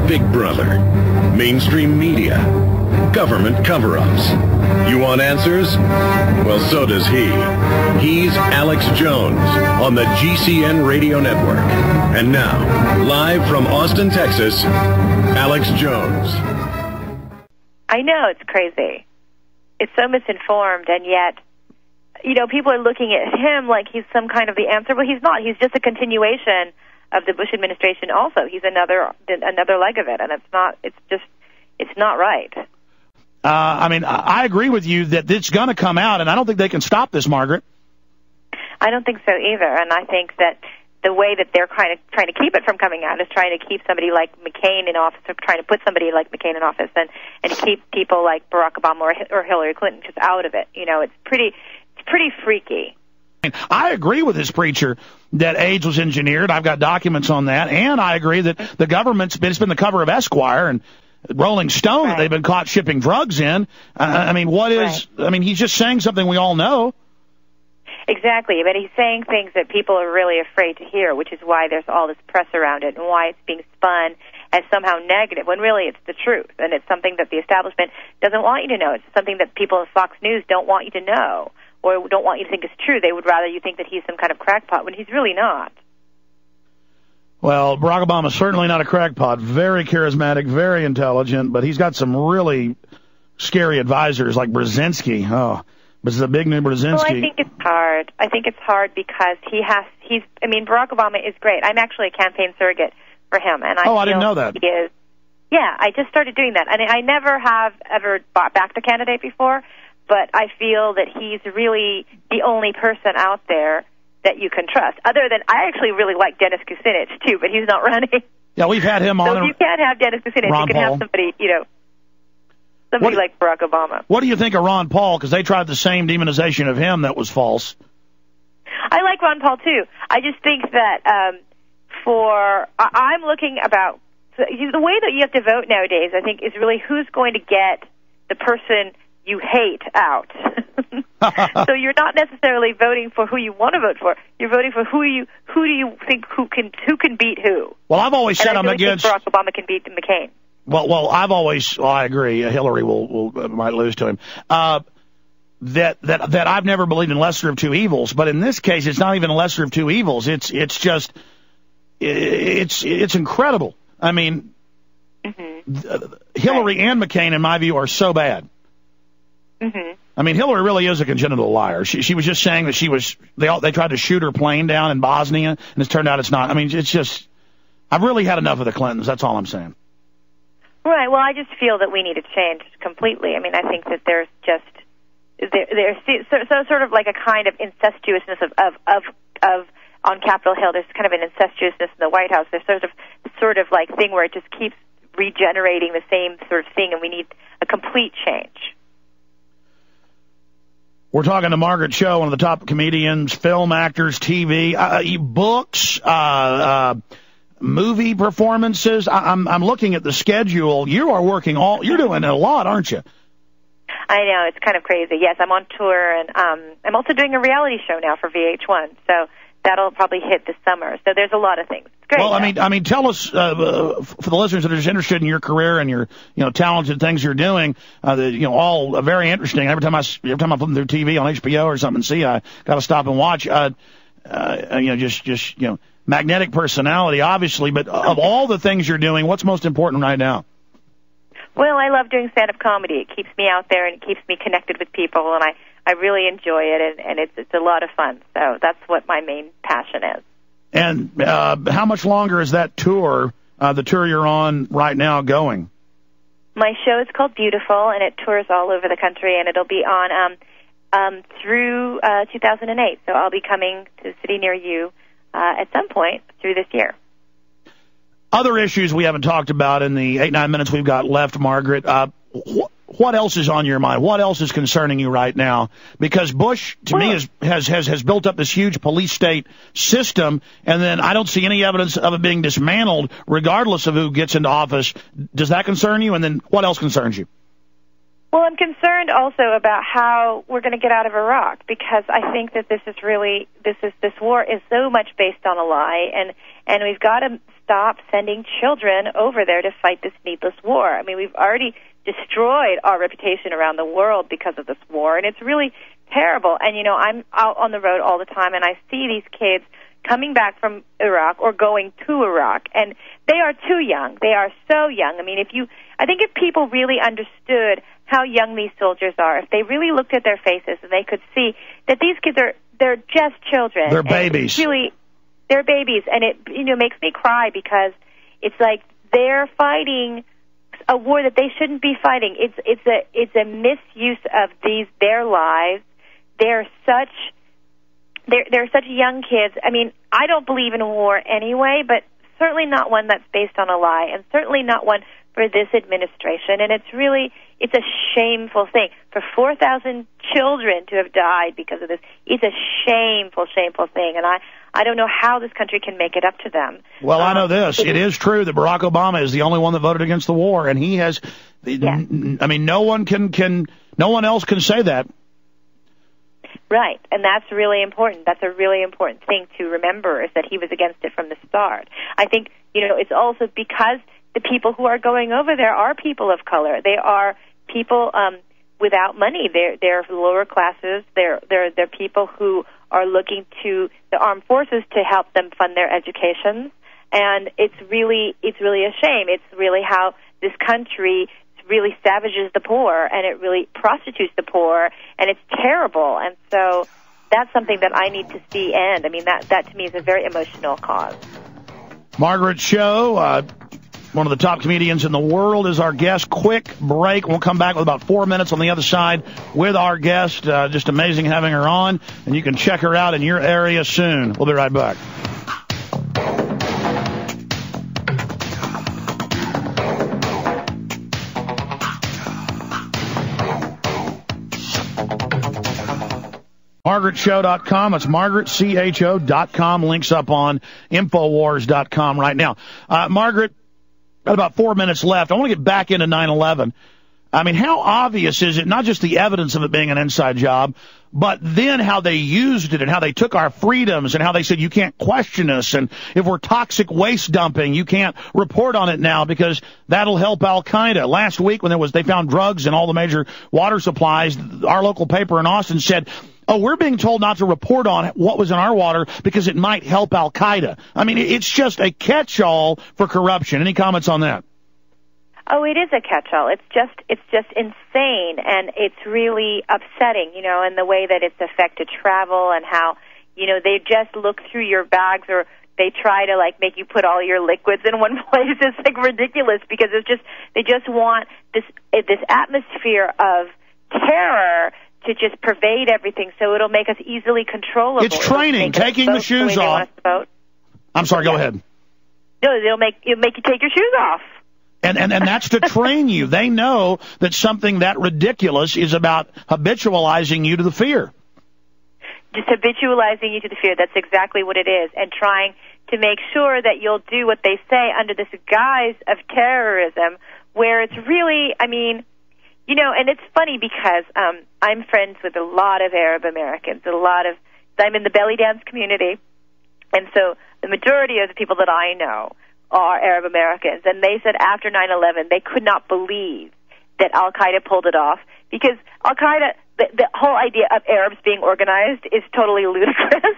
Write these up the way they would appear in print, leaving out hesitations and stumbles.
Big Brother, mainstream media, government cover-ups. You want answers? Well, so does he. He's Alex Jones on the GCN Radio Network. And now, live from Austin, Texas, Alex Jones. I know, it's crazy. It's so misinformed, and yet, you know, people are looking at him like he's some kind of the answer. Well, he's not. He's just a continuation of the Bush administration also. He's another leg of it, and it's not right. I agree with you that it's going to come out, and I don't think they can stop this, Margaret. I don't think so either, and I think that the way that they're kind of trying to keep it from coming out is trying to keep somebody like McCain in office, or trying to put somebody like McCain in office, and keep people like Barack Obama or Hillary Clinton just out of it. You know, it's pretty freaky. I agree with this preacher that AIDS was engineered. I've got documents on that, and I agree that the government's been the cover of Esquire and Rolling Stone that they've been caught shipping drugs in. He's just saying something we all know. Exactly, but he's saying things that people are really afraid to hear, which is why there's all this press around it and why it's being spun as somehow negative, when really it's the truth, and it's something that the establishment doesn't want you to know. It's something that people at Fox News don't want you to know, or don't want you to think is true. They would rather you think that he's some kind of crackpot when he's really not. Well, Barack Obama's certainly not a crackpot. Very charismatic, very intelligent, but he's got some really scary advisors like Brzezinski. Oh, this is a big new Brzezinski. Well, I think it's hard. I think it's hard because Barack Obama is great. I'm actually a campaign surrogate for him, and I didn't know that. He is. Yeah, I just started doing that, and I never have ever backed a candidate before, but I feel that he's really the only person out there that you can trust. Other than, I actually really like Dennis Kucinich too, but he's not running. Yeah, we've had him on. So if you can't have Dennis Kucinich, you can have somebody, somebody like Barack Obama. What do you think of Ron Paul? Because they tried the same demonization of him that was false. I like Ron Paul too. I just think that I'm looking about the way that you have to vote nowadays. I think is really who's going to get the person you hate out. So you're not necessarily voting for who you want to vote for. You're voting for who do you think who can beat who. Well, I've always said I'm against Barack Obama can beat McCain. Well, I agree. Hillary might lose to him. That I've never believed in lesser of two evils, but in this case, it's not even a lesser of two evils. It's incredible. I mean, Hillary and McCain, in my view, are so bad. Mm-hmm. I mean, Hillary really is a congenital liar. She was just saying that they tried to shoot her plane down in Bosnia, and it's turned out it's not. I mean, it's just, I've really had enough of the Clintons. That's all I'm saying. Right. Well, I just feel that we need to change completely. I mean, I think that there's sort of like a kind of incestuousness of on Capitol Hill. There's kind of an incestuousness in the White House. There's sort of like thing where it just keeps regenerating the same sort of thing, and we need a complete change. We're talking to Margaret Cho, one of the top comedians, film actors, TV, books, movie performances. I'm looking at the schedule. You are working you're doing a lot, aren't you? I know, it's kind of crazy. Yes, I'm on tour, and I'm also doing a reality show now for VH1, so that'll probably hit this summer. So there's a lot of things. It's great. Well, I mean, tell us for the listeners that are just interested in your career and your talented things you're doing, all very interesting. Every time I flip through TV on HBO or something, I got to stop and watch. Magnetic personality, obviously, but of all the things you're doing, what's most important right now? Well, I love doing stand-up comedy. It keeps me out there and it keeps me connected with people, and I really enjoy it, and it's a lot of fun. So that's what my main passion is. And how much longer is that tour, the tour you're on right now, going? My show is called Beautiful, and it tours all over the country, and it'll be on through 2008. So I'll be coming to a city near you at some point through this year. Other issues we haven't talked about in the 8-9 minutes we've got left, Margaret. What else is on your mind? What else is concerning you right now? Because Bush, to me, has built up this huge police state system, and then I don't see any evidence of it being dismantled, regardless of who gets into office. Does that concern you? And then what else concerns you? Well, I'm concerned also about how we're going to get out of Iraq, because I think that this war is so much based on a lie, and we've got to stop sending children over there to fight this needless war. I mean, we've already destroyed our reputation around the world because of this war, and it's really terrible. And, you know, I'm out on the road all the time, and I see these kids coming back from Iraq or going to Iraq, and they are too young. They are so young. I mean, I think if people really understood how young these soldiers are, if they really looked at their faces and they could see that these kids they're just children. They're babies. They're babies, and it, you know, makes me cry because it's like they're fighting a war that they shouldn't be fighting. It's a misuse of their lives. They're such young kids. I mean, I don't believe in a war anyway, but certainly not one that's based on a lie, and certainly not one for this administration. And it's a shameful thing. For 4,000 children to have died because of this, it's a shameful, shameful thing. And I don't know how this country can make it up to them. Well, I know this. It is true that Barack Obama is the only one that voted against the war, and he has. Yeah. I mean, no one else can say that. Right, and that's really important. That's a really important thing to remember, is that he was against it from the start. I think, you know, it's also because the people who are going over there are people of color. They are people without money. They're lower classes. They're people who are looking to the armed forces to help them fund their educations. And it's really a shame. It's really how this country really savages the poor, and it really prostitutes the poor, and it's terrible. And so that's something that I need to see end. I mean, that to me is a very emotional cause. Margaret Cho, one of the top comedians in the world, is our guest. Quick break. We'll come back with about 4 minutes on the other side with our guest. Just amazing having her on, and you can check her out in your area soon. We'll be right back. MargaretCho.com. That's MargaretCho.com. Links up on Infowars.com right now. Margaret, got about 4 minutes left. I want to get back into 9/11. I mean, how obvious is it, not just the evidence of it being an inside job, but then how they used it and how they took our freedoms and how they said you can't question us, and if we're toxic waste dumping, you can't report on it now because that'll help Al-Qaeda. Last week when they found drugs in all the major water supplies, our local paper in Austin said, oh, we're being told not to report on what was in our water because it might help Al-Qaeda. I mean, it's just a catch-all for corruption. Any comments on that? Oh, it is a catch-all. It's just insane, and it's really upsetting, you know, in the way that it's affected travel and how, you know, they just look through your bags, or they try to, like, make you put all your liquids in one place. It's, like, ridiculous because they just want this atmosphere of terror to just pervade everything, so it'll make us easily controllable. It's training, taking the shoes off. I'm sorry, go ahead. No, it'll make you take your shoes off. And that's to train you. They know that something that ridiculous is about habitualizing you to the fear. Just habitualizing you to the fear. That's exactly what it is. And trying to make sure that you'll do what they say under this guise of terrorism, where it's really, I mean, you know, and it's funny because I'm friends with a lot of Arab Americans, I'm in the belly dance community, and so the majority of the people that I know are Arab Americans, and they said after 9/11 they could not believe that Al-Qaeda pulled it off, because Al-Qaeda, the whole idea of Arabs being organized is totally ludicrous.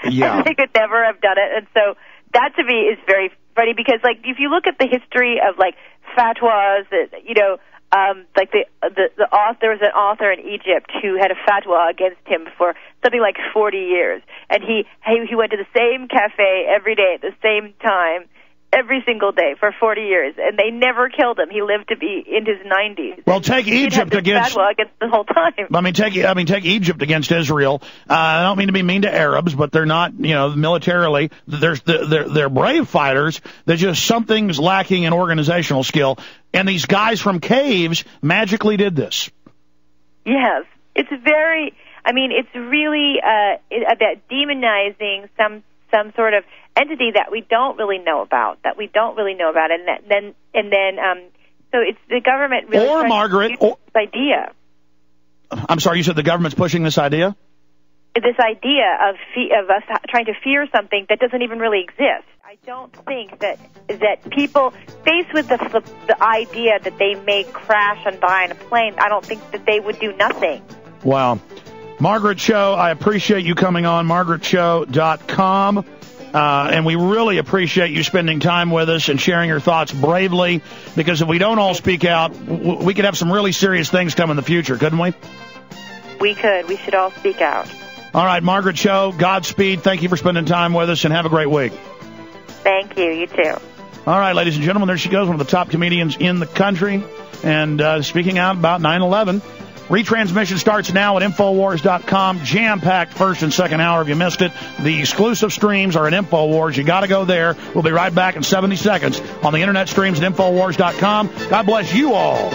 Yeah. And they could never have done it, and so that to me is very funny, because, like, if you look at the history of, like, fatwas, you know, like there was an author in Egypt who had a fatwa against him for something like 40 years, and he went to the same cafe every day at the same time, every single day for 40 years, and they never killed him. He lived to be in his 90s. Well, take Egypt against the whole time. I mean, take Egypt against Israel. I don't mean to be mean to Arabs, but they're not, you know, militarily. They're brave fighters. There's just something's lacking in organizational skill, and these guys from caves magically did this. Yes, it's very. I mean, it's really about demonizing some sort of entity that we don't really know about, and then so it's the government really. Or Margaret, this idea. I'm sorry, you said the government's pushing this idea? This idea of us trying to fear something that doesn't even really exist. I don't think that people faced with the idea that they may crash and die in a plane, I don't think that they would do nothing. Wow. Margaret Cho, I appreciate you coming on, margaretcho.com. And we really appreciate you spending time with us and sharing your thoughts bravely, because if we don't all speak out, we could have some really serious things come in the future, couldn't we? We could. We should all speak out. All right, Margaret Cho, Godspeed. Thank you for spending time with us, and have a great week. Thank you. You too. All right, ladies and gentlemen, there she goes, one of the top comedians in the country, and speaking out about 9/11. Retransmission starts now at Infowars.com. Jam-packed first and second hour if you missed it. The exclusive streams are at Infowars. You got to go there. We'll be right back in 70 seconds on the internet streams at Infowars.com. God bless you all.